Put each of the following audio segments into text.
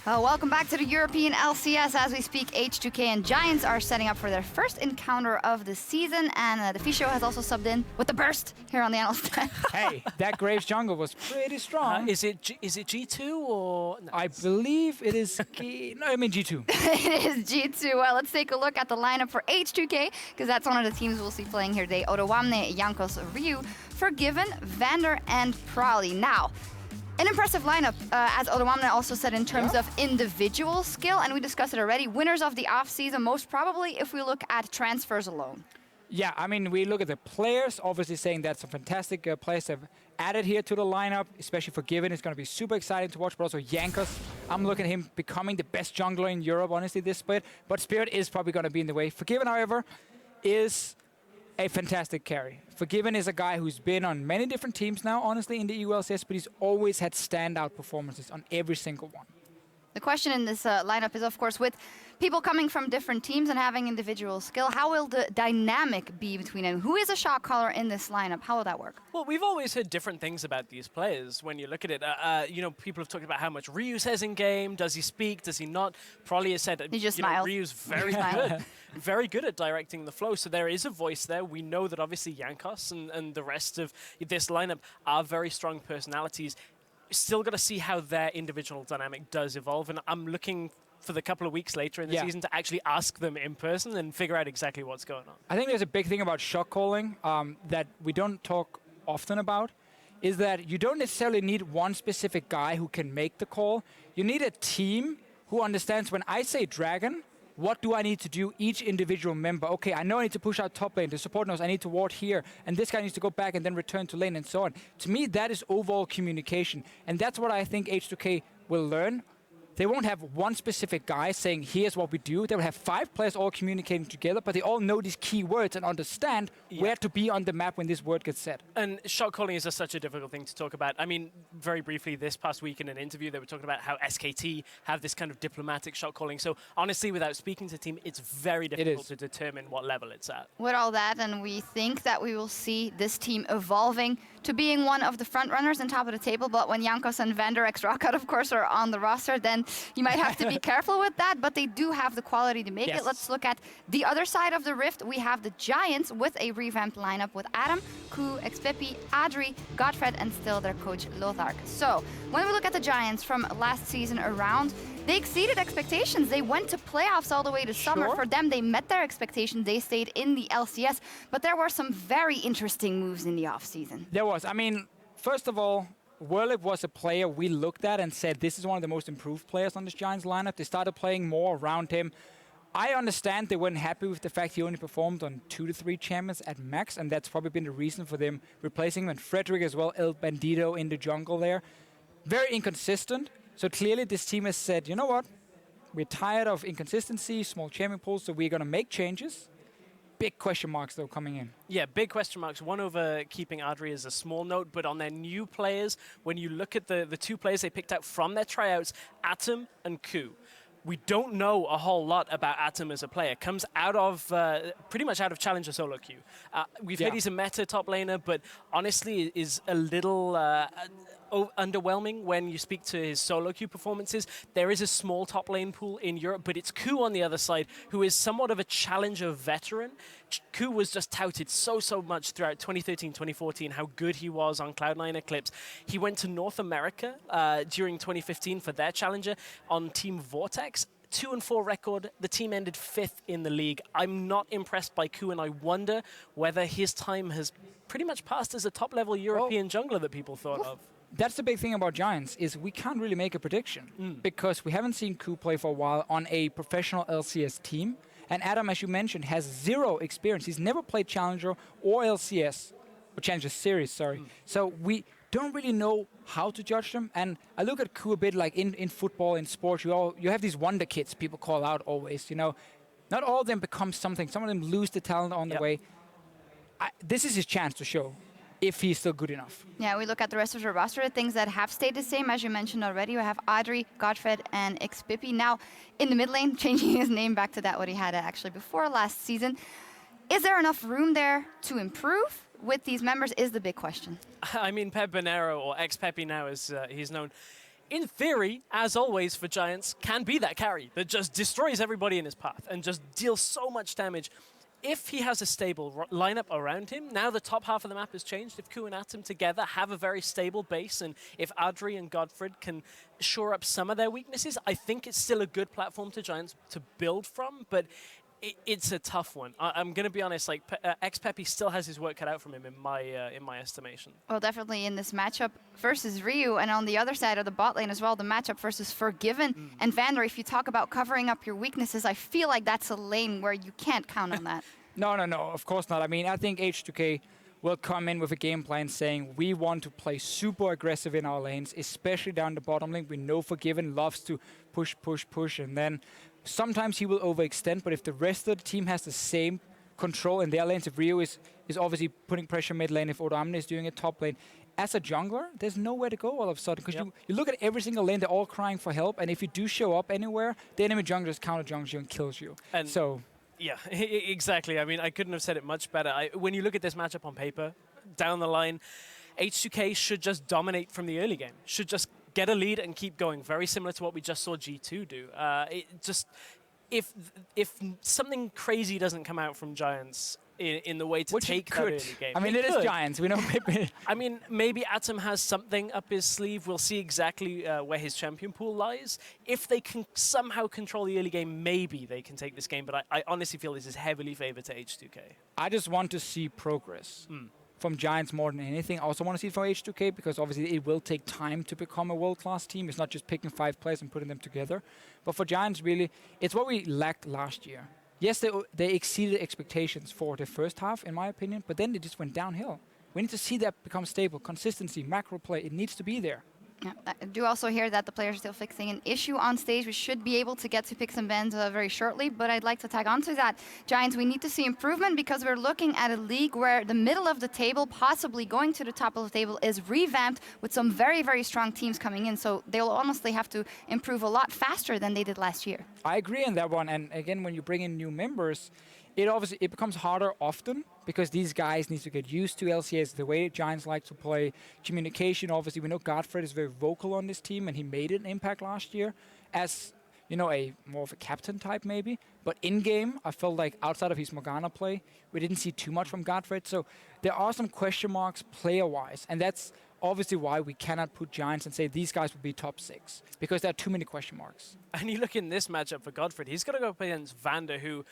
Welcome back to the European LCS. As we speak, H2k and Giants are setting up for their first encounter of the season, and the Fisho has also subbed in with the burst here on the analyst deck. Hey, that Graves jungle was pretty strong. Is it G2 or? No, I believe it is G2. It is G2. Well, let's take a look at the lineup for H2k, because that's one of the teams we'll see playing here today. Odawamne, Jankos, Ryu, Forgiven, Vander, and Prowly. Now, an impressive lineup, as Odawamne also said, in terms of individual skill, and we discussed it already. Winners of the off-season, most probably, if we look at transfers alone. Yeah, I mean, we look at the players, obviously saying that some fantastic players have added here to the lineup, especially Forgiven. It's going to be super exciting to watch, but also Jankos. I'm looking at him becoming the best jungler in Europe, honestly, this split. But Spirit is probably going to be in the way. Forgiven, however, is a fantastic carry. Forgiven is a guy who's been on many different teams now, honestly, in the EU LCS, but he's always had standout performances on every single one. The question in this lineup is, of course, with people coming from different teams and having individual skill, how will the dynamic be between them? Who is a shot caller in this lineup? How will that work? Well, we've always heard different things about these players. When you look at it, you know, people have talked about how much Ryu says in game. Does he speak? Does he not? Probably has said he just Ryu's very good, very good at directing the flow. So there is a voice there. We know that obviously Jankos and the rest of this lineup are very strong personalities. Still got to see how their individual dynamic does evolve, and I'm looking for the couple of weeks later in the season to actually ask them in person and figure out exactly what's going on. I think there's a big thing about shot calling that we don't talk often about, is that you don't necessarily need one specific guy who can make the call. You need a team who understands when I say dragon, what do I need to do, each individual member? Okay, I know I need to push out top lane. The support knows I need to ward here. And this guy needs to go back and then return to lane and so on. To me, that is overall communication. And that's what I think H2k will learn. They won't have one specific guy saying, here's what we do. They will have 5 players all communicating together, but they all know these key words and understand where to be on the map when this word gets said. And shot calling is such a difficult thing to talk about. I mean, very briefly, this past week in an interview, they were talking about how SKT have this kind of diplomatic shot calling. So honestly, without speaking to the team, it's very difficult to determine what level it's at. With all that, and we think that we will see this team evolving to being one of the front runners and top of the table. But when Jankos and Vander X Rocket, of course, are on the roster, then you might have to be careful with that, but they do have the quality to make it. Let's look at the other side of the rift. We have the Giants with a revamped lineup with Adam, Ku, Xpepi, Adri, Godfred, and still their coach Lothar. So when we look at the Giants from last season around, they exceeded expectations. They went to playoffs all the way to summer. For them, they met their expectations. They stayed in the LCS, but there were some very interesting moves in the offseason. There was. I mean, first of all, Werlip was a player we looked at and said this is one of the most improved players on this Giants lineup. They started playing more around him. I understand they weren't happy with the fact he only performed on 2 to 3 champions at max, and that's probably been the reason for them replacing him. And Frederick as well, El Bandito in the jungle there. Very inconsistent. So clearly this team has said, you know what? We're tired of inconsistency, small champion pools, so we're going to make changes. Big question marks, though, coming in. Yeah, big question marks. One over keeping Adri as a small note, but on their new players, when you look at the 2 players they picked out from their tryouts, Atom and Ku. We don't know a whole lot about Atom as a player. Comes out of, pretty much out of Challenger solo queue. We've heard he's a meta top laner, but honestly is a little underwhelming when you speak to his solo queue performances. There is a small top lane pool in Europe, but it's Ku on the other side, who is somewhat of a Challenger veteran. Ku was just touted so much throughout 2013, 2014, how good he was on Cloud9 Eclipse. He went to North America during 2015 for their Challenger on Team Vortex. 2-4 record. The team ended 5th in the league. I'm not impressed by Ku, and I wonder whether his time has pretty much passed as a top-level European jungler that people thought of. That's the big thing about Giants, is we can't really make a prediction because we haven't seen Ku play for a while on a professional LCS team. And Adam, as you mentioned, has 0 experience. He's never played Challenger or LCS, or Challenger Series, sorry. So we don't really know how to judge them. And I look at Ku a bit like in football, in sports, you have these wonder kids people call out always, you know. Not all of them become something. Some of them lose the talent on the way. This is his chance to show if he's still good enough. Yeah, we look at the rest of the roster, things that have stayed the same, as you mentioned already. We have Adri, Godfred, and Xpepi. Now, in the mid lane, changing his name back to that what he had actually before last season. Is there enough room there to improve with these members is the big question. I mean, Pep Bonero, or ex-Pepe now as he's known, in theory, as always for Giants, can be that carry that just destroys everybody in his path and just deals so much damage. If he has a stable lineup around him, now the top half of the map has changed. If Ku and Atom together have a very stable base, and if Adri and Godfred can shore up some of their weaknesses, I think it's still a good platform to Giants to build from, but it's a tough one. I'm going to be honest, like X-Peppy still has his work cut out from him in my estimation. Well, definitely in this matchup versus Ryu, and on the other side of the bot lane as well, the matchup versus Forgiven and Vander. If you talk about covering up your weaknesses, I feel like that's a lane where you can't count on that. No, of course not. I mean, I think H2k will come in with a game plan saying we want to play super aggressive in our lanes, especially down the bottom lane. We know Forgiven loves to push, and then sometimes he will overextend, but if the rest of the team has the same control in their lanes, if Rio is obviously putting pressure mid lane, if Odamne is doing it top lane, as a jungler, there's nowhere to go all of a sudden. Because you look at every single lane, they're all crying for help, and if you do show up anywhere, the enemy jungler just counter jungles you and kills you. And so. Yeah, exactly. I mean, I couldn't have said it much better. When you look at this matchup on paper, down the line, H2k should just dominate from the early game. Should just get a lead and keep going. Very similar to what we just saw G2 do. If something crazy doesn't come out from Giants in the way to which take that early game. I mean, it is Giants. We know. I mean, maybe Atom has something up his sleeve. We'll see exactly where his champion pool lies. If they can somehow control the early game, maybe they can take this game. But I honestly feel this is heavily favored to H2k. I just want to see progress from Giants more than anything. I also want to see it from H2k because obviously it will take time to become a world-class team. It's not just picking 5 players and putting them together. But for Giants, really, it's what we lacked last year. Yes, they exceeded expectations for the first half, in my opinion, but then it just went downhill. We need to see that become stable. Consistency, macro play, it needs to be there. Yeah, I do also hear that the players are still fixing an issue on stage. We should be able to get to picks and bans very shortly, but I'd like to tag on to that. Giants, we need to see improvement because we're looking at a league where the middle of the table, possibly going to the top of the table, is revamped with some very, very strong teams coming in. So they'll honestly have to improve a lot faster than they did last year. I agree on that one. And again, when you bring in new members, it becomes harder often because these guys need to get used to LCS, the way Giants like to play. Communication, obviously, we know Godfred is very vocal on this team, and he made an impact last year as, you know, a more of a captain type maybe. But in-game, I felt like outside of his Morgana play, we didn't see too much from Godfred. So there are some question marks player-wise, and that's obviously why we cannot put Giants and say these guys will be top 6, because there are too many question marks. And you look in this matchup for Godfred, he's got to go up against Vander, who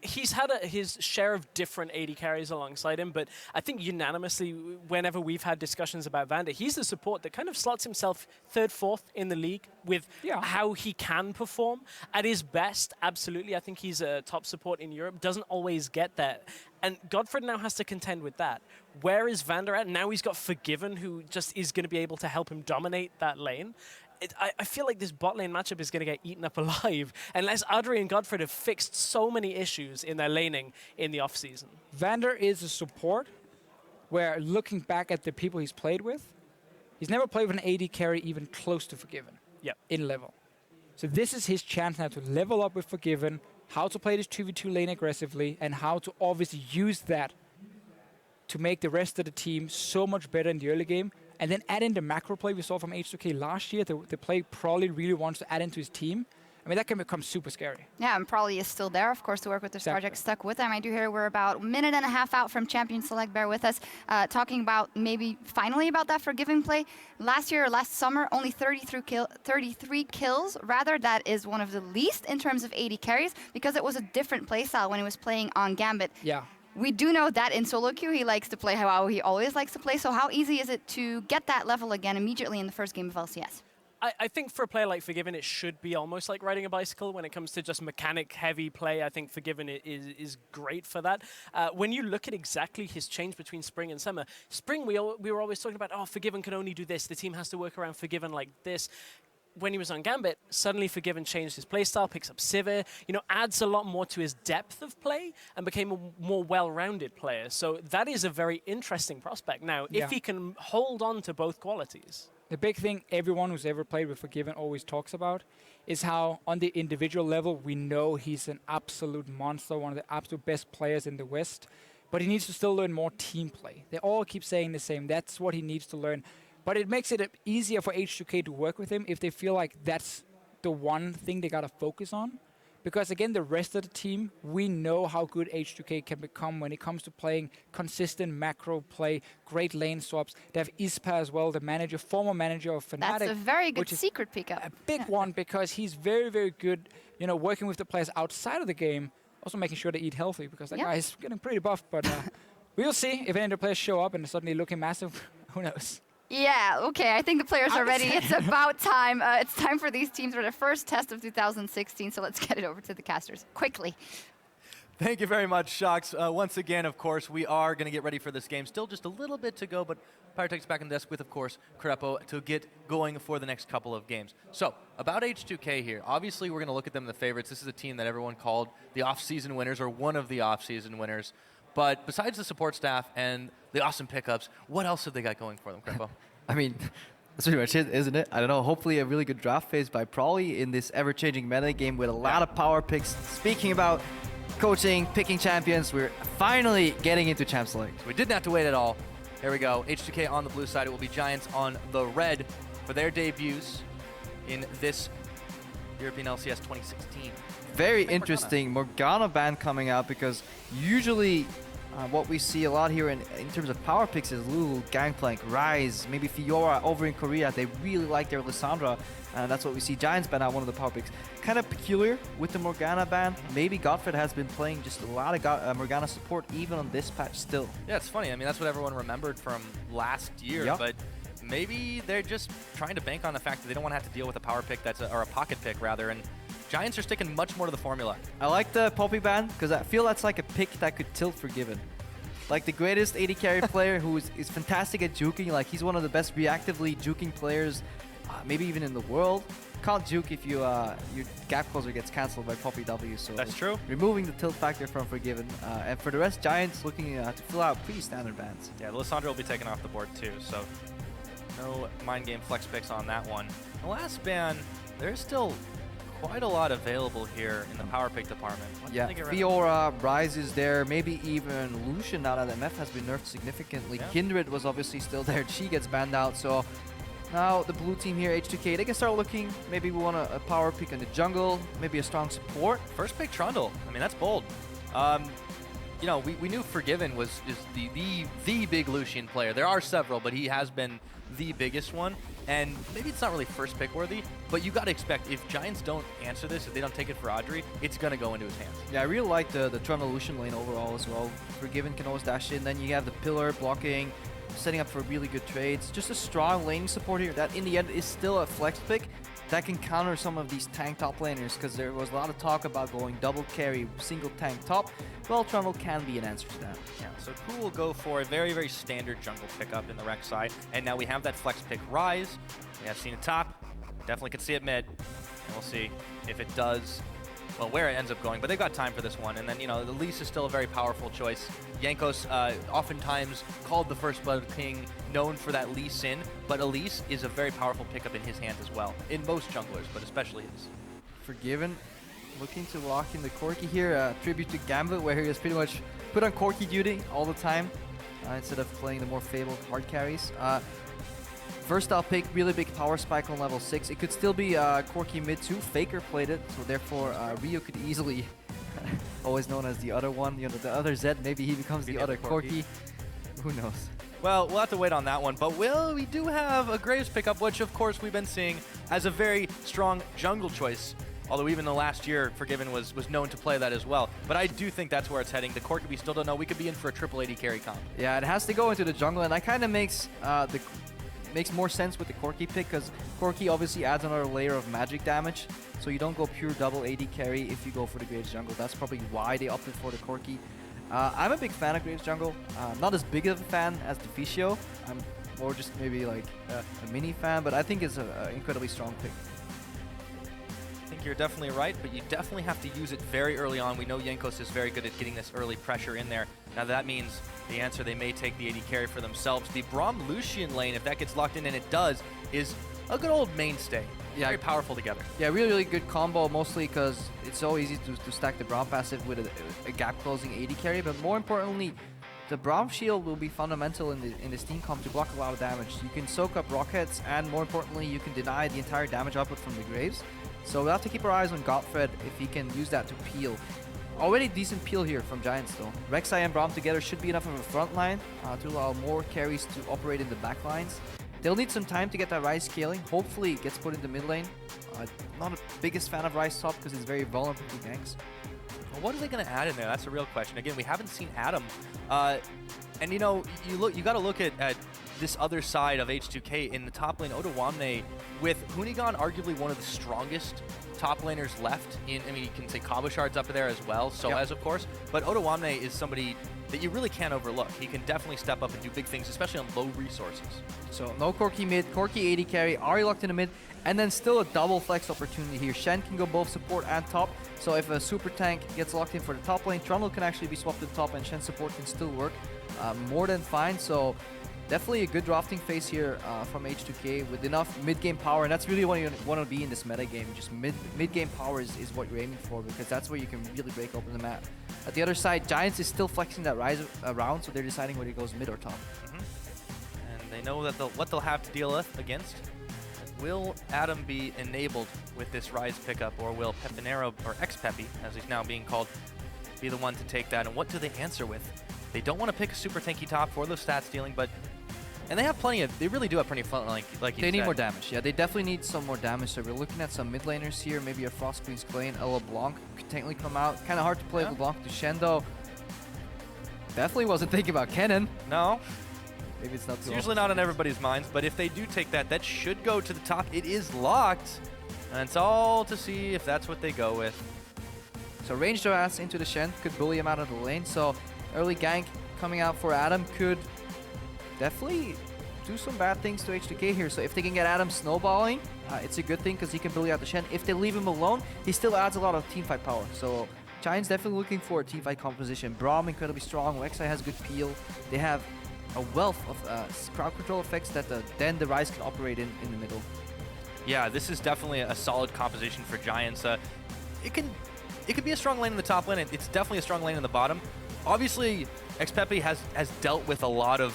he's had his share of different AD carries alongside him, but I think unanimously, whenever we've had discussions about Vander, he's the support that kind of slots himself 3rd, 4th in the league with how he can perform. At his best, absolutely, I think he's a top support in Europe, doesn't always get that. And Godfred now has to contend with that. Where is Vander at? Now he's got Forgiven, who just is going to be able to help him dominate that lane. I feel like this bot lane matchup is going to get eaten up alive unless Adri and Godfred have fixed so many issues in their laning in the offseason. Vander is a support where, looking back at the people he's played with, he's never played with an AD carry even close to Forgiven in level. So this is his chance now to level up with Forgiven, how to play this 2v2 lane aggressively, and how to obviously use that to make the rest of the team so much better in the early game. And then add in the macro play we saw from H2k last year. The play probably really wants to add into his team. I mean, that can become super scary. Yeah, and probably is still there, of course, to work with this project. Stuck with them. I do hear we're about a minute and a half out from Champion Select. Bear with us. Talking about maybe finally about that Forgiving play. Last year or last summer, only 33 kills. Rather, that is one of the least in terms of 80 carries because it was a different playstyle when he was playing on Gambit. Yeah. We do know that in solo queue, he likes to play how he always likes to play. So how easy is it to get that level again immediately in the first game of LCS? I think for a player like Forgiven, it should be almost like riding a bicycle when it comes to just mechanic-heavy play. I think Forgiven is great for that. When you look at exactly his change between Spring and Summer, Spring, we were always talking about, oh, Forgiven can only do this. The team has to work around Forgiven like this. When he was on Gambit, suddenly Forgiven changed his playstyle, picks up Sivir, adds a lot more to his depth of play and became a more well-rounded player. So that is a very interesting prospect now, if he can hold on to both qualities. The big thing everyone who's ever played with Forgiven always talks about is how on the individual level, we know he's an absolute monster, one of the absolute best players in the West, but he needs to still learn more team play. They all keep saying the same. That's what he needs to learn. But it makes it easier for H2k to work with him if they feel like that's the one thing they got to focus on. Because again, the rest of the team, we know how good H2k can become when it comes to playing consistent macro play, great lane swaps. They have Ispa as well, the manager, former manager of Fnatic. That's a very good secret pickup. A big one, because he's very, very good, you know, working with the players outside of the game, also making sure they eat healthy, because that guy is getting pretty buff. But we'll see if any of the players show up and suddenly looking massive. Who knows? Yeah, okay, I think the players are ready. It's about time. It's time for these teams for their first test of 2016, so let's get it over to the casters quickly. Thank you very much, Shocks. Once again, of course, we are going to get ready for this game. Still just a little bit to go, but Pyrotech's back on the desk with, of course, Crepo to get going for the next couple of games. So, about H2k here. Obviously, we're going to look at them the favorites. This is a team that everyone called the off-season winners, or one of the off-season winners. But besides the support staff and the awesome pickups, what else have they got going for them, Crepo? I mean, that's pretty much it, isn't it? I don't know. Hopefully a really good draft phase by Prolly in this ever-changing meta game with a lot of power picks. Speaking about coaching, picking champions, we're finally getting into Champ Select. We didn't have to wait at all. Here we go. H2k on the blue side. It will be Giants on the red for their debuts in this European LCS 2016. Very interesting Morgana ban coming out, because usually what we see a lot here in terms of power picks is Lulu, Gangplank, Rise, maybe Fiora over in Korea. They really like their Lissandra, and that's what we see. Giants ban out one of the power picks. Kind of peculiar with the Morgana ban. Maybe Godfred has been playing just a lot of Morgana support even on this patch still. Yeah, it's funny. I mean, that's what everyone remembered from last year, but maybe they're just trying to bank on the fact that they don't want to have to deal with a power pick or a pocket pick rather, and Giants are sticking much more to the formula. I like the Poppy ban because I feel that's like a pick that could tilt Forgiven. Like the greatest AD carry player who is fantastic at juking. Like he's one of the best reactively juking players, maybe even in the world. Can't juke if your gap closer gets cancelled by Poppy W. So that's true. Removing the tilt factor from Forgiven. And for the rest, Giants looking to fill out pretty standard bans. Yeah, Lissandra will be taken off the board too. So no mind game flex picks on that one. The last ban, there's still quite a lot available here in the power pick department. Yeah, Fiora, Rise is there, maybe even Lucian now that MF has been nerfed significantly. Yeah. Kindred was obviously still there, she gets banned out, so now the blue team here, H2k, they can start looking, maybe we want a power pick in the jungle, maybe a strong support. First pick Trundle, I mean that's bold. You know, we knew Forgiven is the big Lucian player. There are several, but he has been the biggest one. And maybe it's not really first pick worthy, but you got to expect if Giants don't answer this, if they don't take it for Audrey, it's going to go into his hands. Yeah, I really like the Trundle Lucian lane overall as well. Forgiven can always dash in. Then you have the pillar blocking, setting up for really good trades. Just a strong laning support here that in the end is still a flex pick that can counter some of these tank top laners, because there was a lot of talk about going double carry, single tank top. Well, Trundle can be an answer to that. Yeah, so Cool will go for a very, very standard jungle pickup in the rec side. And now we have that flex pick Rise. We have seen it top. Definitely could see it mid. And we'll see if it does, well, where it ends up going. But they've got time for this one. And then, you know, the Elise is still a very powerful choice. Jankos, oftentimes called the First Blood King, known for that Lee Sin. But Elise is a very powerful pickup in his hand as well. In most junglers, but especially his. Forgiven. Looking to lock in the Corki here. Tribute to Gambit, where he was pretty much put on Corki duty all the time instead of playing the more fabled hard carries. First I'll pick really big power spike on level 6. It could still be Corki mid 2. Faker played it, so therefore Rio could easily, always known as the other one, you know, the other Zed, maybe he becomes the other Corki. Who knows? Well, we'll have to wait on that one, but we do have a Graves pickup, which of course we've been seeing as a very strong jungle choice. Although even the last year, Forgiven was known to play that as well. But I do think that's where it's heading. The Corki, we still don't know. We could be in for a triple AD carry comp. Yeah, it has to go into the jungle, and that kind of makes more sense with the Corki pick, because Corki obviously adds another layer of magic damage. So you don't go pure double AD carry if you go for the Graves jungle. That's probably why they opted for the Corki. I'm a big fan of Graves jungle. Not as big of a fan as Deficio. I'm more just maybe like a mini fan, but I think it's an incredibly strong pick. I think you're definitely right, but you definitely have to use it very early on. We know Jankos is very good at getting this early pressure in there. Now that means the answer, they may take the AD carry for themselves. The Braum Lucian lane, if that gets locked in, and it does, is a good old mainstay. Yeah, very powerful together. Yeah, really, really good combo, mostly because it's so easy to stack the Braum passive with a gap closing AD carry, but more importantly, the Braum shield will be fundamental in this team comp to block a lot of damage. You can soak up rockets, and more importantly, you can deny the entire damage output from the Graves. So we'll have to keep our eyes on Godfred if he can use that to peel. Already decent peel here from Giants though. Rek'Sai and Braum together should be enough of a front line to allow more carries to operate in the back lines. They'll need some time to get that Ryze scaling. Hopefully it gets put into mid lane. Not the biggest fan of Ryze top because it's very vulnerable to ganks. Well, what are they going to add in there? That's a real question. Again, we haven't seen Adam. And you know, you got to look at this other side of H2k in the top lane. Odoamne with Hoonigan arguably one of the strongest top laners left. I mean, you can say Cabochard's up there as well, so as of course. But Odoamne is somebody that you really can't overlook. He can definitely step up and do big things, especially on low resources. So no Corki mid, Corki AD carry, Ahri locked in the mid, and then still a double flex opportunity here. Shen can go both support and top, so if a super tank gets locked in for the top lane, Trundle can actually be swapped to the top and Shen support can still work more than fine. So definitely a good drafting phase here from H2k with enough mid-game power, and that's really what you want to be in this meta game. Just mid-game power is what you're aiming for, because that's where you can really break open the map. At the other side, Giants is still flexing that Ryze around, so they're deciding whether it goes mid or top. And they know that what they'll have to deal with against. Will Adam be enabled with this Ryze pickup, or will Pepinero, or ex-Pepi, as he's now being called, be the one to take that? And what do they answer with? They don't want to pick a super tanky top for those stat stealing, but and they really do have plenty of fun, like you said. They need more damage. Yeah, they definitely need some more damage. So we're looking at some mid laners here. Maybe a Frost Queen's Clay, a LeBlanc could technically come out. Kind of hard to play LeBlanc to Shen though. Definitely wasn't thinking about Kennen. No. Maybe it's not. It's usually not on everybody's minds, but if they do take that, that should go to the top. It is locked, and it's all to see if that's what they go with. So range their ass into the Shen, could bully him out of the lane. So early gank coming out for Adam could definitely do some bad things to H2k here. So if they can get Adam snowballing, it's a good thing because he can bully out the Shen. If they leave him alone, he still adds a lot of teamfight power. So Giants definitely looking for a teamfight composition. Braum incredibly strong, Rek'Sai has good peel. They have a wealth of crowd control effects that then the Ryze can operate in the middle. Yeah, this is definitely a solid composition for Giants. It could be a strong lane in the top lane. It's definitely a strong lane in the bottom. Obviously, ex-Pepi has dealt with a lot of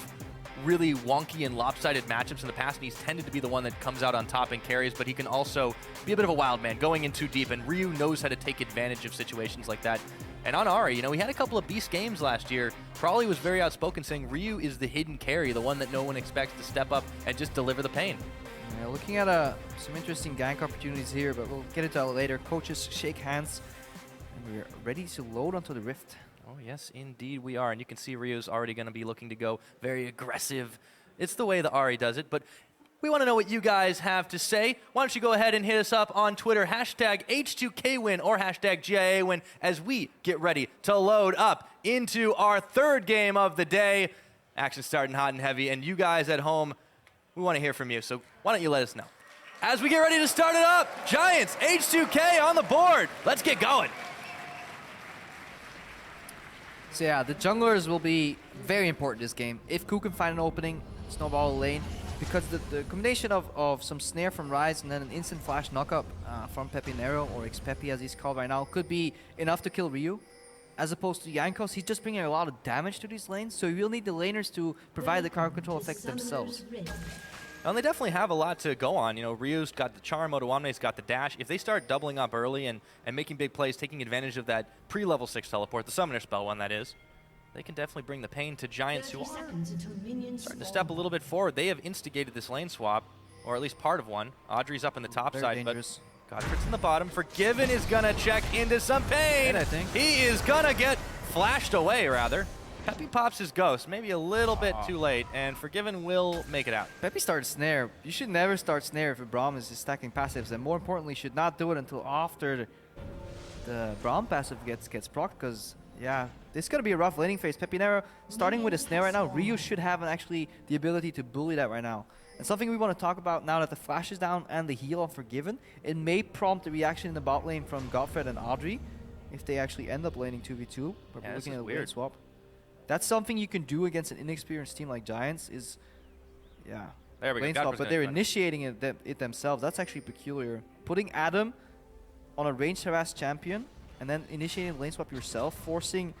really wonky and lopsided matchups in the past, and he's tended to be the one that comes out on top and carries, but he can also be a bit of a wild man, going in too deep, and Ryu knows how to take advantage of situations like that. And on Ahri, you know, he had a couple of beast games last year. Probably was very outspoken, saying Ryu is the hidden carry, the one that no one expects to step up and just deliver the pain. Yeah, looking at some interesting gank opportunities here, but we'll get into that later. Coaches shake hands, and we're ready to load onto the Rift. Oh, yes, indeed we are. And you can see Ryu's already going to be looking to go very aggressive. It's the way the Ahri does it, but we want to know what you guys have to say. Why don't you go ahead and hit us up on Twitter, hashtag H2KWin or hashtag GIAWin, as we get ready to load up into our third game of the day. Action starting hot and heavy, and you guys at home, we want to hear from you, so why don't you let us know. As we get ready to start it up, Giants, H2K on the board. Let's get going. So yeah, the junglers will be very important this game. If Ku can find an opening, snowball a lane, because the combination of some snare from Ryze and then an instant flash knockup from Pepinero, or ex-Pepi as he's called right now, could be enough to kill Ryu. As opposed to Jankos, he's just bringing a lot of damage to these lanes, so you'll need the laners to provide the crowd control effects themselves. And they definitely have a lot to go on. You know, Ryu's got the charm, Odoamne's got the dash. If they start doubling up early and making big plays, taking advantage of that pre-level 6 teleport, the summoner spell one that is, they can definitely bring the pain to Giants, who are starting to step a little bit forward. They have instigated this lane swap, or at least part of one. Audrey's up in the top side, dangerous. But Godfred's in the bottom. Forgiven is going to check into some pain. I think. He is going to get flashed away, rather. Pepi pops his ghost, maybe a little bit too late, and Forgiven will make it out. Pepi started snare. You should never start snare if a Braum is stacking passives, and more importantly, should not do it until after the Braum passive gets procced, because, yeah, this is going to be a rough laning phase. Pepinero starting with a snare right now. Ryu should have actually the ability to bully that right now. And something we want to talk about now that the flash is down and the heal on Forgiven, it may prompt a reaction in the bot lane from Godfred and Audrey if they actually end up laning 2v2. But Yeah, we're looking at a weird weird swap. That's something you can do against an inexperienced team like Giants is, yeah, There we go. lane swap, Godfred's but gonna they're run. initiating it themselves. That's actually peculiar. Putting Adam on a ranged harass champion and then initiating a lane swap yourself, forcing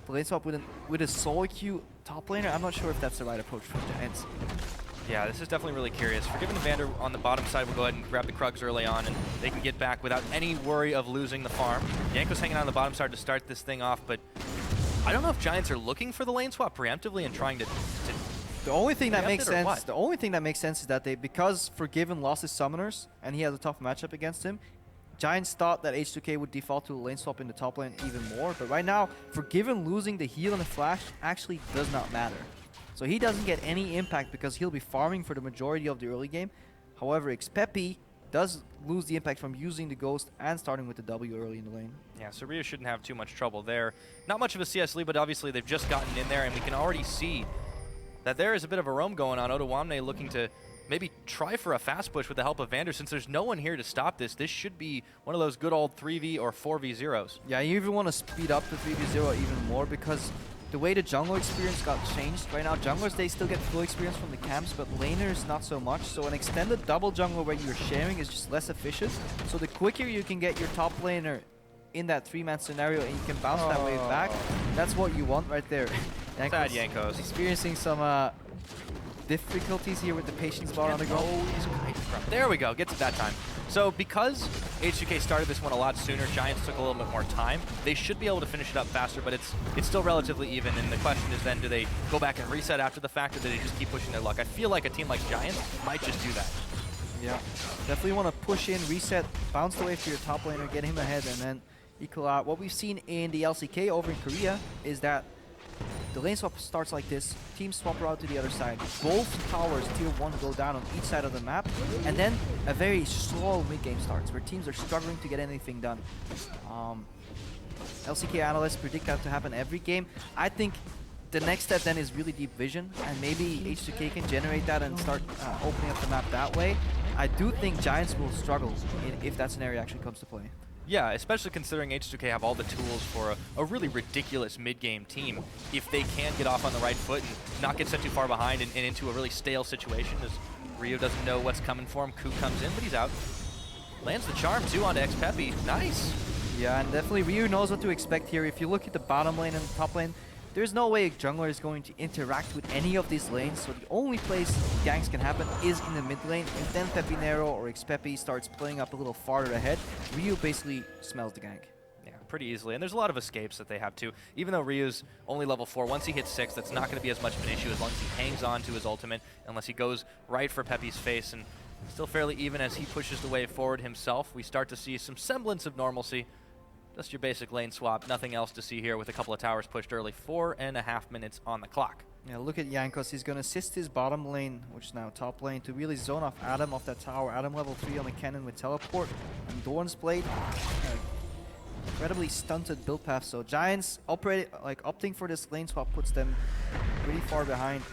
the lane swap with a solo queue top laner, I'm not sure if that's the right approach for Giants. Yeah, this is definitely really curious. Forgiven the Vander on the bottom side will go ahead and grab the Krugs early on, and they can get back without any worry of losing the farm. Yanko's hanging on the bottom side to start this thing off, but I don't know if Giants are looking for the lane swap preemptively and trying to The only thing that makes preempt it or sense, what? the only thing that makes sense is that because Forgiven lost his summoners and he has a tough matchup against him, Giants thought that H2k would default to a lane swap in the top lane even more, but right now, Forgiven losing the heal and the flash actually does not matter. So he doesn't get any impact because he'll be farming for the majority of the early game. However, Xpepi does lose the impact from using the Ghost and starting with the W early in the lane. Yeah, so Ryu shouldn't have too much trouble there. Not much of a CS lead, but obviously they've just gotten in there, and we can already see that there is a bit of a roam going on. Ottawamne looking to maybe try for a fast push with the help of Vander. Since there's no one here to stop this, this should be one of those good old 3v or 4v0s. Yeah, you even want to speed up the 3v0 even more because the way the jungle experience got changed, right now junglers, they still get full experience from the camps, but laners not so much. So an extended double jungle where you're sharing is just less efficient. So the quicker you can get your top laner in that 3-man scenario and you can bounce that wave back, that's what you want right there. Sad Yankos. Experiencing some difficulties here with the patience bar on the go. There we go, gets it that time. So because H2k started this one a lot sooner, Giants took a little bit more time. They should be able to finish it up faster, but it's still relatively even, and the question is then, do they go back and reset after the fact, or do they just keep pushing their luck? I feel like a team like Giants might just do that. Yeah, definitely want to push in, reset, bounce the wave to your top laner, get him ahead, and then equal out. What we've seen in the LCK over in Korea is that the lane swap starts like this, teams swap around to the other side, both towers tier 1 go down on each side of the map, and then a very slow mid-game starts where teams are struggling to get anything done. LCK analysts predict that to happen every game. I think the next step then is really deep vision, and maybe H2k can generate that and start opening up the map that way. I do think Giants will struggle if that scenario actually comes to play. Yeah, especially considering H2k have all the tools for a really ridiculous mid-game team. If they can get off on the right foot and not get set too far behind and into a really stale situation, as Rio doesn't know what's coming for him. Ku comes in, but he's out. Lands the charm too onto Xpepi. Nice. Yeah, and definitely Ryu knows what to expect here. If you look at the bottom lane and the top lane, there's no way a jungler is going to interact with any of these lanes, so the only place ganks can happen is in the mid lane. If then Pepinero or Xpepi starts playing up a little farther ahead, Ryu basically smells the gank. Yeah, pretty easily. And there's a lot of escapes that they have too. Even though Ryu's only level 4, once he hits 6, that's not going to be as much of an issue as long as he hangs on to his ultimate, unless he goes right for Pepe's face. And still fairly even as he pushes the wave forward himself. We start to see some semblance of normalcy. Just your basic lane swap, nothing else to see here with a couple of towers pushed early. 4.5 minutes on the clock. Yeah, look at Yankos. He's going to assist his bottom lane, which is now top lane, to really zone off Adam off that tower. Adam level 3 on the cannon with teleport. And Dorn's Blade, incredibly stunted build path. So Giants opting for this lane swap puts them pretty far behind.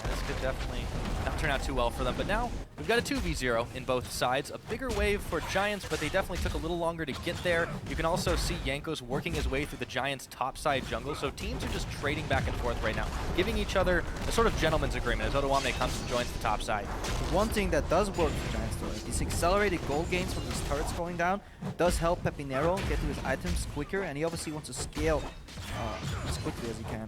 Yeah, this could definitely not turn out too well for them, but now we've got a 2v0 in both sides. A bigger wave for Giants, but they definitely took a little longer to get there. You can also see Yankos working his way through the Giants' topside jungle, so teams are just trading back and forth right now, giving each other a sort of gentleman's agreement as Ottawamne comes and joins the top side. One thing that does work for Giants though, these accelerated gold gains from these turrets going down does help Pepinero get to his items quicker, and he obviously wants to scale as quickly as he can.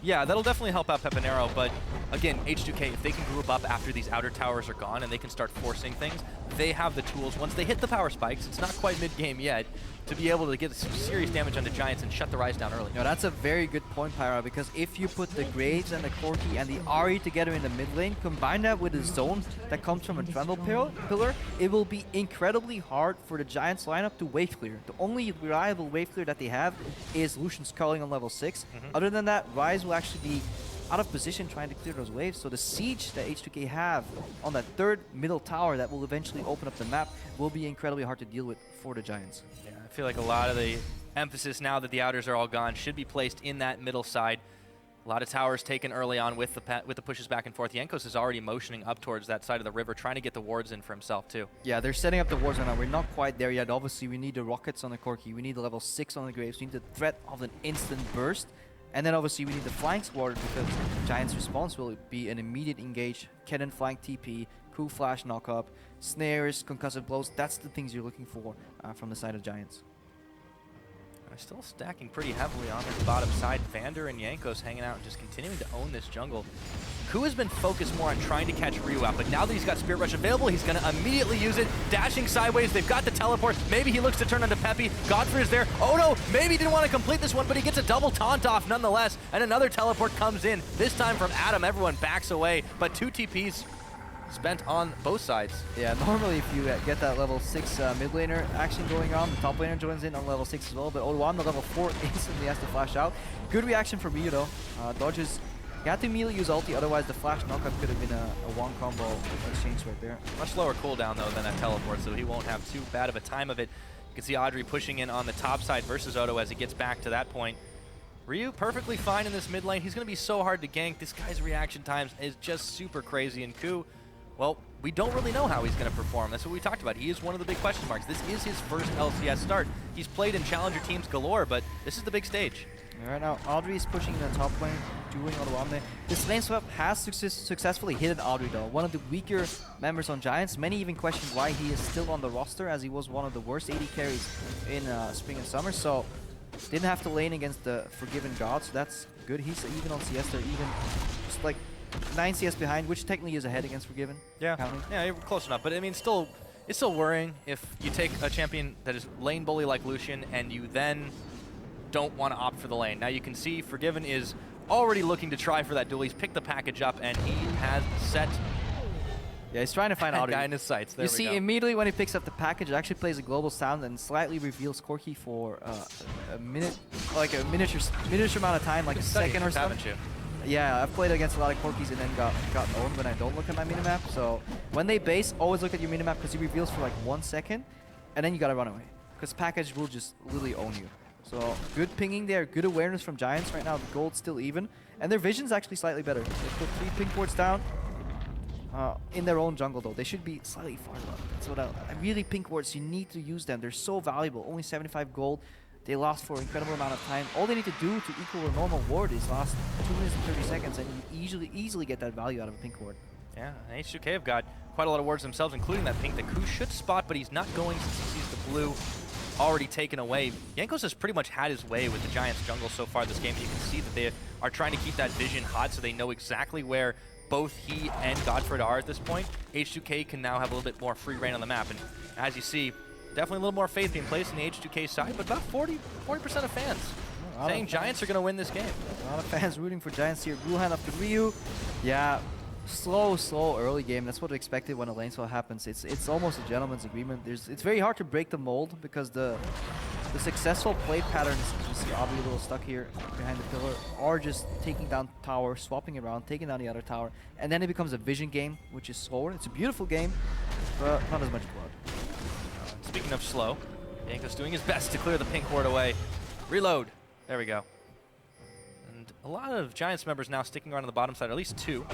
Yeah, that'll definitely help out Pepinero, but again, H2k, if they can group up after these outer towers are gone and they can start forcing things, they have the tools. Once they hit the power spikes, it's not quite mid-game yet, to be able to get some serious damage onto Giants and shut the Rise down early. No, that's a very good point, Pyra, because if you put the Graves and the Corki and the Ahri together in the mid lane, combine that with a zone that comes from a Trundle pillar, it will be incredibly hard for the Giants lineup to wave clear. The only reliable wave clear that they have is Lucian's Culling on level 6. Other than that, Rise will actually be out of position trying to clear those waves, so the siege that H2k have on that third middle tower that will eventually open up the map will be incredibly hard to deal with for the Giants. Yeah, I feel like a lot of the emphasis now that the outers are all gone should be placed in that middle side. A lot of towers taken early on with the pushes back and forth. Yankos is already motioning up towards that side of the river, trying to get the wards in for himself too. Yeah, they're setting up the wards right now. We're not quite there yet. Obviously, we need the rockets on the Corki. We need the level 6 on the Graves. We need the threat of an instant burst. And then obviously we need the flank squad because Giants' response will be an immediate engage, cannon flank TP, Ku flash knock up, snares, concussive blows. That's the things you're looking for from the side of Giants. They're still stacking pretty heavily on this bottom side. Vander and Jankos hanging out and just continuing to own this jungle. Ku has been focused more on trying to catch Ryu out, but now that he's got Spirit Rush available, he's going to immediately use it. Dashing sideways, they've got the teleport. Maybe he looks to turn onto Peppy. Godfrey is there. Oh no, maybe he didn't want to complete this one, but he gets a double taunt off nonetheless, and another teleport comes in. This time from Adam, everyone backs away, but 2 TPs spent on both sides. Yeah, normally if you get that level 6 mid laner action going on, the top laner joins in on level 6 as well, but Odoamne, the level 4, instantly has to flash out. Good reaction from Ryu though. Dodges. You had to immediately use ulti, otherwise the flash knockup could have been a one combo exchange right there. Much lower cooldown though than that teleport, so he won't have too bad of a time of it. You can see Audrey pushing in on the top side versus Odo as he gets back to that point. Ryu perfectly fine in this mid lane. He's going to be so hard to gank. This guy's reaction times is just super crazy. And Ku, well, we don't really know how he's going to perform. That's what we talked about. He is one of the big question marks. This is his first LCS start. He's played in challenger teams galore, but this is the big stage. Right now, Audrey is pushing the top lane, dueling Odoamne. This lane swap has successfully hidden Audrey though, one of the weaker members on Giants. Many even question why he is still on the roster, as he was one of the worst AD carries in Spring and Summer, so didn't have to lane against the Forgiven God, so that's good. He's even on CS, they're even just like 9 CS behind, which technically is ahead against Forgiven. Yeah, counting. yeah, you're close enough, but I mean, still, it's still worrying if you take a champion that is lane bully like Lucian and you then don't want to opt for the lane. Now you can see Forgiven is already looking to try for that duel. He's picked the package up and he has set Yeah, he's trying to find Audrey. guy in his sights. There You see, immediately when he picks up the package, it actually plays a global sound and slightly reveals Corki for a minute, like a miniature amount of time, like a second or so. Haven't you? Yeah, I've played against a lot of Corkis and then got owned when I don't look at my minimap. So when they base, always look at your minimap because he reveals for like 1 second, and then you gotta run away because package will just literally own you. So good pinging there, good awareness from Giants right now. The gold's still even, and their vision's actually slightly better. They put 3 ping ports down in their own jungle though. They should be slightly farther up. That's what I really ping ports. You need to use them. They're so valuable. Only 75 gold. They lost for an incredible amount of time. All they need to do to equal a normal ward is last 2 minutes and 30 seconds, and you easily get that value out of a pink ward. Yeah, and H2k have got quite a lot of wards themselves, including that pink that Ku should spot, but he's not going since he sees the blue already taken away. Jankos has pretty much had his way with the Giants jungle so far this game. You can see that they are trying to keep that vision hot so they know exactly where both he and Godfrey are at this point. H2k can now have a little bit more free reign on the map, and as you see, definitely a little more faith being placed in the H2k side, but about 40% of fans saying Giants are going to win this game. A lot of fans rooting for Giants here. Rule hand up to Ryu. Yeah, slow early game. That's what I expected when a lane swap happens. It's almost a gentleman's agreement. It's very hard to break the mold because the successful play patterns, you see Audrey a little stuck here behind the pillar, are just taking down tower, swapping around, taking down the other tower, and then it becomes a vision game, which is slower. It's a beautiful game, but not as much blood. Speaking of slow, Jankos doing his best to clear the pink ward away. Reload. There we go. And a lot of Giants members now sticking around on the bottom side, at least 2,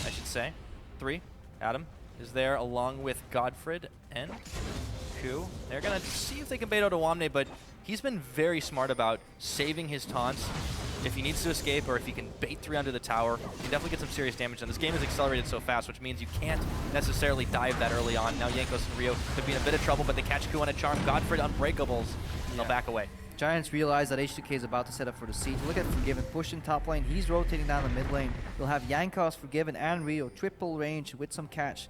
I should say. 3. Adam is there along with Godfred and Ku. They're going to see if they can bait out Odoamne, but he's been very smart about saving his taunts. If he needs to escape or if he can bait 3 under the tower, he can definitely get some serious damage done. This game is accelerated so fast, which means you can't necessarily dive that early on. Now Jankos and Rio could be in a bit of trouble, but they catch Ku on a charm. Godfrey unbreakables, and they'll back away. Giants realize that H2k is about to set up for the siege. Look at Forgiven pushing top lane. He's rotating down the mid lane. They'll have Jankos, Forgiven, and Rio triple range with some catch.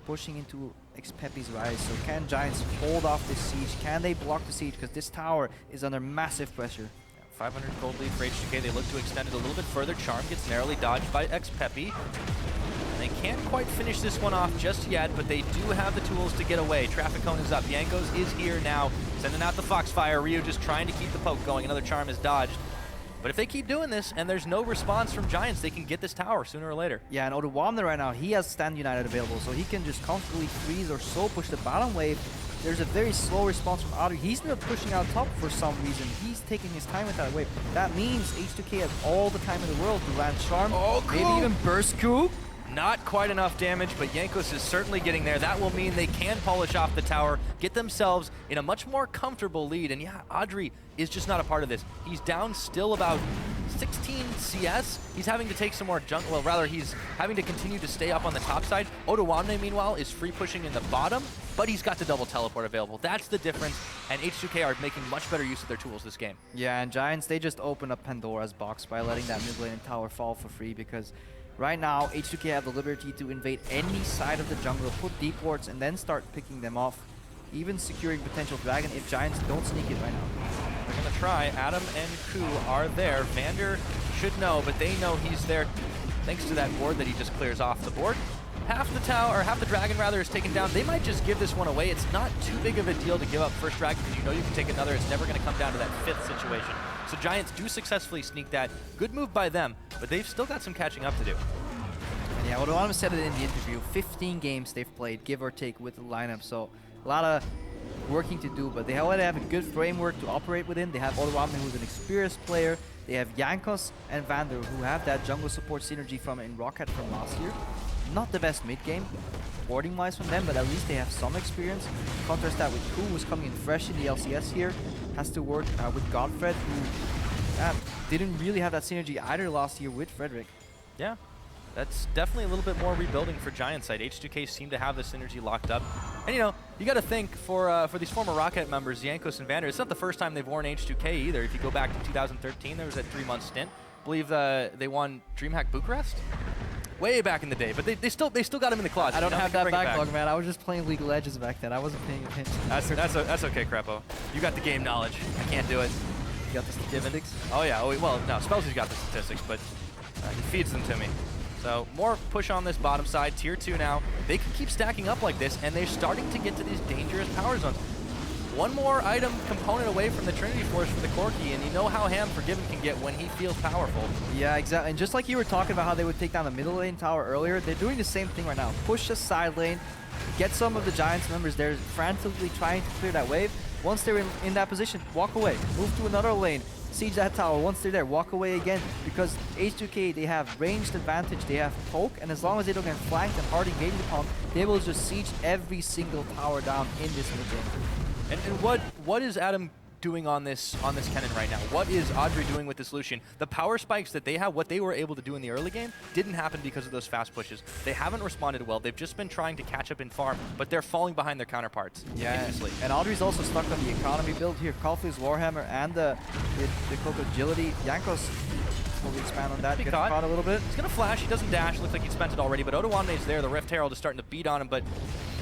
Pushing into Peppy's rise. So can Giants hold off this siege? Can they block the siege? Because this tower is under massive pressure. 500 gold lead for H2k. They look to extend it a little bit further. Charm gets narrowly dodged by Peppy. And they can't quite finish this one off just yet, but they do have the tools to get away. Traffic cone is up. Jankos is here now, sending out the Foxfire. Ryu just trying to keep the poke going. Another charm is dodged. But if they keep doing this and there's no response from Giants, they can get this tower sooner or later. Yeah, and Odoamne right now, he has Stand United available, so he can just constantly freeze or slow push the bottom wave. There's a very slow response from Audrey. He's not pushing out top for some reason. He's taking his time with that wave. That means H2k has all the time in the world to land Charm, maybe even burst Ku. Not quite enough damage, but Jankos is certainly getting there. That will mean they can polish off the tower, get themselves in a much more comfortable lead. And yeah, Audrey is just not a part of this. He's down still about 16 CS. He's having to take some more junk. Well, rather, he's having to continue to stay up on the top side. Odoamne, meanwhile, is free pushing in the bottom, but he's got the double teleport available. That's the difference, and H2k are making much better use of their tools this game. Yeah, and Giants, they just open up Pandora's box by letting that mid lane and tower fall for free, because right now, H2k have the liberty to invade any side of the jungle, put deep wards, and then start picking them off, even securing potential dragon if Giants don't sneak it right now. They're going to try. Adam and Ku are there. Vander should know, but they know he's there thanks to that ward that he just clears off the board. Half the tower, or half the dragon rather, is taken down. They might just give this one away. It's not too big of a deal to give up first dragon because you know you can take another. It's never going to come down to that 5th situation. So Giants do successfully sneak that. Good move by them, but they've still got some catching up to do. And yeah, Odoamne said it in the interview. 15 games they've played, give or take, with the lineup. So a lot of working to do, but they already have a good framework to operate within. They have Odoamne, who's an experienced player. They have Jankos and Vander, who have that jungle support synergy from in Rocket from last year. Not the best mid-game, warding-wise from them, but at least they have some experience. Contrast that with Ku, who's coming in fresh in the LCS here. Has to work with Godfred, who didn't really have that synergy either last year with Frederick. Yeah, that's definitely a little bit more rebuilding for Giants side. H2k seem to have the synergy locked up. And you know, you got to think for these former Rocket members, Jankos and Vander, it's not the first time they've worn H2k either. If you go back to 2013, there was that 3-month stint. I believe they won DreamHack Bucharest way back in the day, but they still got him in the closet. I don't Now have they can that bring it backlog, back. man. I was just playing League of Legends back then. I wasn't paying attention. That's okay, Crepo. You got the game knowledge. I can't do it. You got the statistics? Oh yeah. Oh well, no. Spellsy's got the statistics, but he feeds them to me. So more push on this bottom side. Tier 2 now. They can keep stacking up like this, and they're starting to get to these dangerous power zones. One more item component away from the Trinity Force for the Corki, and you know how Ham Forgiven can get when he feels powerful. Yeah, exactly. And just like you were talking about how they would take down the middle lane tower earlier, they're doing the same thing right now. Push the side lane, get some of the Giants members there frantically trying to clear that wave. Once they're in that position, walk away. Move to another lane. Siege that tower. Once they're there, walk away again, because H2k, they have ranged advantage, they have poke, and as long as they don't get flanked and hard engaged upon, they will just siege every single tower down in this mid game. And what is Adam doing on this cannon right now? What is Audrey doing with this Lucian? The power spikes that they have, what they were able to do in the early game, didn't happen because of those fast pushes. They haven't responded well. They've just been trying to catch up in farm, but they're falling behind their counterparts. Yeah, continuously. and Audrey's also stuck on the economy build here. Calfley's Warhammer and the Coco Agility. Jankos will expand on that, get caught a little bit. He's gonna flash, he doesn't dash, looks like he spent it already, but Odoamne's there, the Rift Herald is starting to beat on him, but